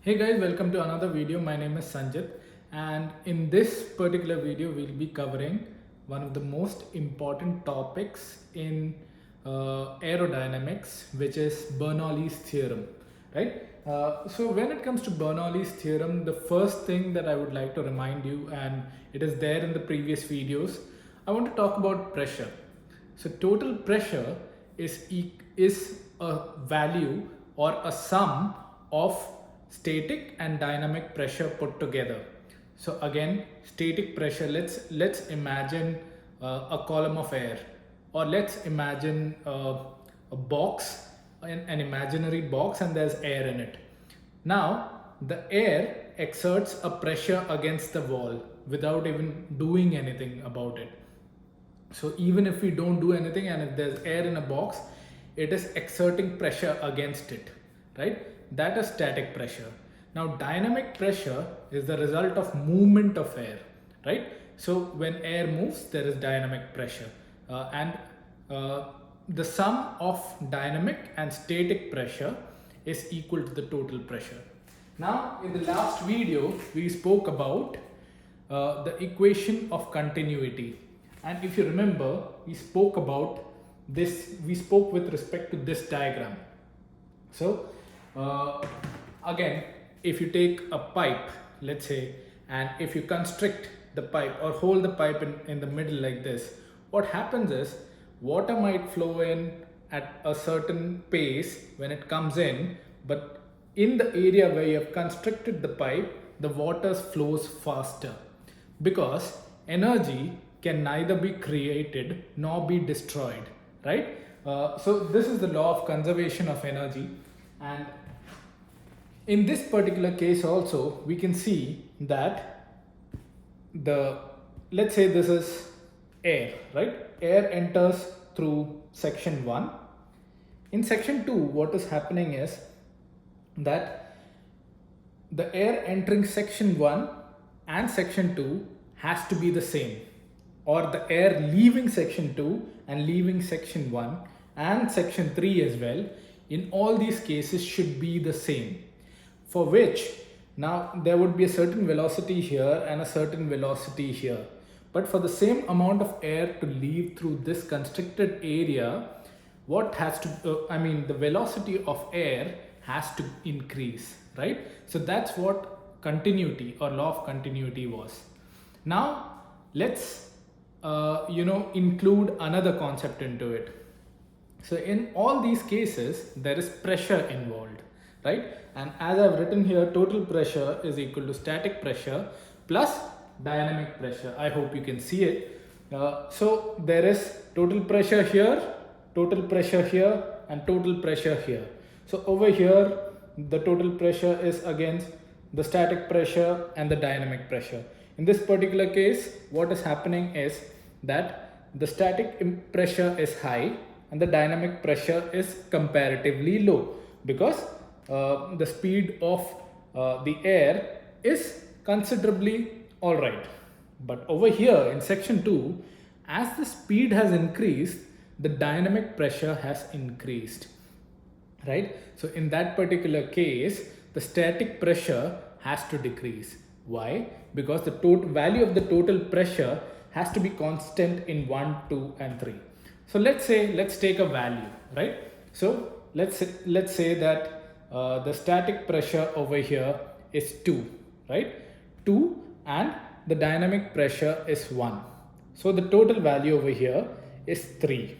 Hey guys, welcome to another video. My name is Sanjit, and in this particular video we'll be covering one of the most important topics in aerodynamics, which is Bernoulli's theorem, right? So when it comes to Bernoulli's theorem, the first thing that I would like to remind you, and it is there in the previous videos, I want to talk about pressure. So total pressure is a value or a sum of static and dynamic pressure put together. So again, static pressure, let's imagine a column of air, or let's imagine a box, an imaginary box, and there's air in it. Now the air exerts a pressure against the wall without even doing anything about it. So even if we don't do anything, and if there's air in a box, it is exerting pressure against it, right? That is static pressure. Now dynamic pressure is the result of movement of air, right? So when air moves, there is dynamic pressure, and the sum of dynamic and static pressure is equal to the total pressure. Now in the last video we spoke about the equation of continuity, and if you remember, we spoke about this, we spoke with respect to this diagram. So again, if you take a pipe, let's say, and if you constrict the pipe or hold the pipe in the middle like this, what happens is water might flow in at a certain pace when it comes in, but in the area where you have constricted the pipe, the water flows faster, because energy can neither be created nor be destroyed, right? So this is the law of conservation of energy, and in this particular case also we can see that let's say this is air, right? Air enters through section 1. In section 2, what is happening is that the air entering section 1 and section 2 has to be the same, or the air leaving section 2 and leaving section 1 and section 3 as well, in all these cases should be the same, for which now there would be a certain velocity here and a certain velocity here, but for the same amount of air to leave through this constricted area, what has to the velocity of air has to increase, right? So that's what continuity or law of continuity was. Now let's include another concept into it. So in all these cases there is pressure involved, right? And as I've written here, total pressure is equal to static pressure plus dynamic pressure. I hope you can see it. So there is total pressure here, and total pressure here. So over here the total pressure is against the static pressure and the dynamic pressure. In this particular case, what is happening is that the static pressure is high and the dynamic pressure is comparatively low, because the speed of the air is considerably alright. But over here in section 2, as the speed has increased, the dynamic pressure has increased, right? So in that particular case, the static pressure has to decrease. Why? Because the total value of the total pressure has to be constant in 1, 2 and 3. So let's take a value, right? So let's say that the static pressure over here is 2, right? 2, and the dynamic pressure is 1. So the total value over here is 3.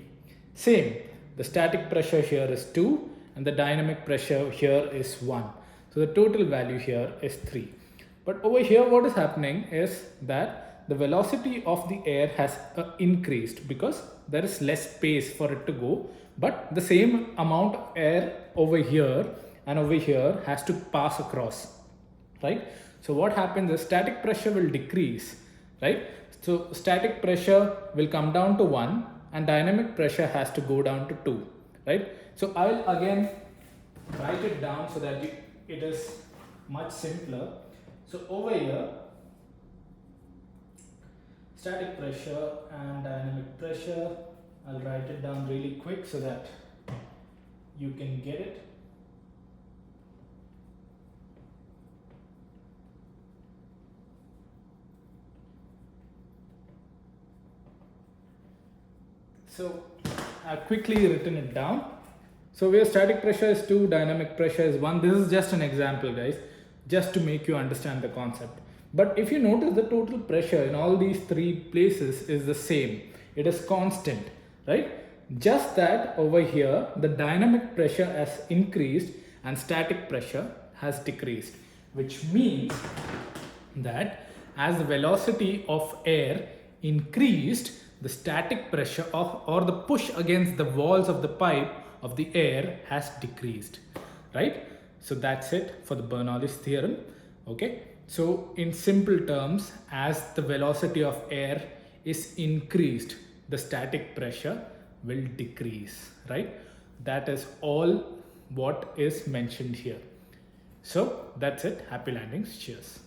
Same, the static pressure here is 2 and the dynamic pressure here is 1. So the total value here is 3. But over here what is happening is that the velocity of the air has increased, because there is less space for it to go, but the same amount of air over here and over here has to pass across, right? So what happens is static pressure will decrease, right? So static pressure will come down to 1 and dynamic pressure has to go down to 2, right? So I will again write it down so that it is much simpler. So over here, static pressure and dynamic pressure, I'll write it down really quick so that you can get it. So I've quickly written it down. So where static pressure is 2, dynamic pressure is 1. This is just an example, guys, just to make you understand the concept. But if you notice, the total pressure in all these three places is the same. It is constant, right? Just that over here, the dynamic pressure has increased and static pressure has decreased, which means that as the velocity of air increased, the static pressure or the push against the walls of the pipe of the air has decreased, right? So that's it for the Bernoullis theorem. Okay, so in simple terms, as the velocity of air is increased, the static pressure will decrease, right? That is all what is mentioned here. So that's it. Happy landings. Cheers.